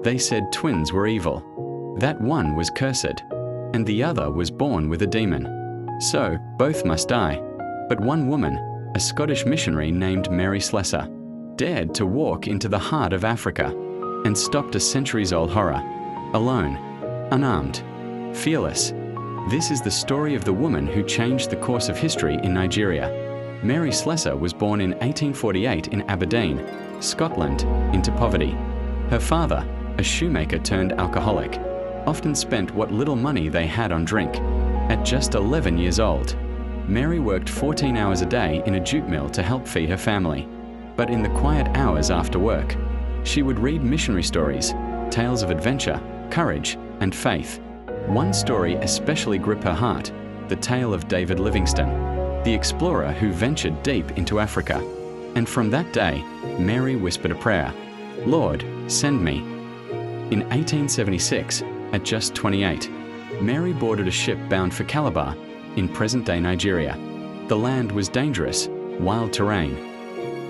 They said twins were evil, that one was cursed, and the other was born with a demon. So both must die. But one woman, a Scottish missionary named Mary Slessor, dared to walk into the heart of Africa and stopped a centuries-old horror, alone, unarmed, fearless. This is the story of the woman who changed the course of history in Nigeria. Mary Slessor was born in 1848 in Aberdeen, Scotland, into poverty. Her father, a shoemaker turned alcoholic, often spent what little money they had on drink. At just 11 years old, Mary worked 14 hours a day in a jute mill to help feed her family. But in the quiet hours after work, she would read missionary stories, tales of adventure, courage, and faith. One story especially gripped her heart, the tale of David Livingstone, the explorer who ventured deep into Africa. And from that day, Mary whispered a prayer, "Lord, send me." In 1876, at just 28, Mary boarded a ship bound for Calabar in present-day Nigeria. The land was dangerous, wild terrain.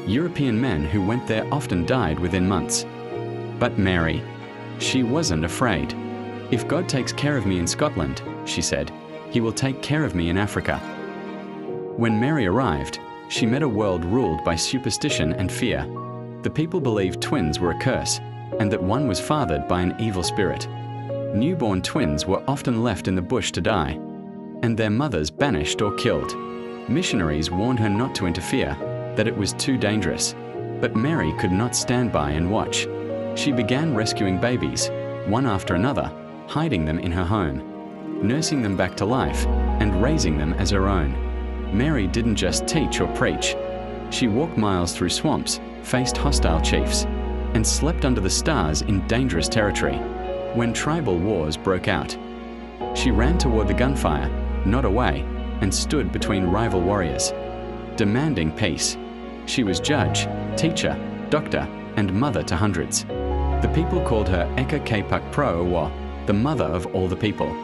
European men who went there often died within months. But Mary, she wasn't afraid. "If God takes care of me in Scotland," she said, "He will take care of me in Africa." When Mary arrived, she met a world ruled by superstition and fear. The people believed twins were a curse, and that one was fathered by an evil spirit. Newborn twins were often left in the bush to die, and their mothers banished or killed. Missionaries warned her not to interfere, that it was too dangerous. But Mary could not stand by and watch. She began rescuing babies, one after another, hiding them in her home, nursing them back to life, and raising them as her own. Mary didn't just teach or preach. She walked miles through swamps, faced hostile chiefs, and slept under the stars in dangerous territory. When tribal wars broke out, she ran toward the gunfire, not away, and stood between rival warriors, demanding peace. She was judge, teacher, doctor, and mother to hundreds. The people called her Eka Kapak Pro Wa, the mother of all the people.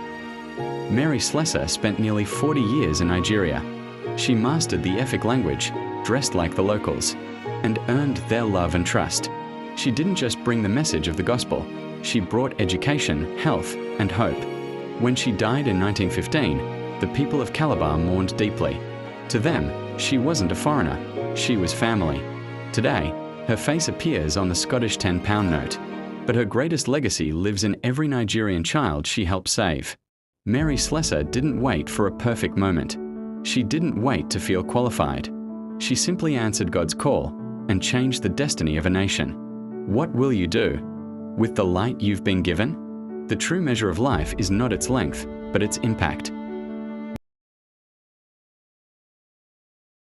Mary Slessor spent nearly 40 years in Nigeria. She mastered the Efik language, dressed like the locals, and earned their love and trust. She didn't just bring the message of the gospel, she brought education, health, and hope. When she died in 1915, the people of Calabar mourned deeply. To them, she wasn't a foreigner, she was family. Today, her face appears on the Scottish £10 note, but her greatest legacy lives in every Nigerian child she helped save. Mary Slessor didn't wait for a perfect moment. She didn't wait to feel qualified. She simply answered God's call and changed the destiny of a nation. What will you do with the light you've been given? The true measure of life is not its length, but its impact.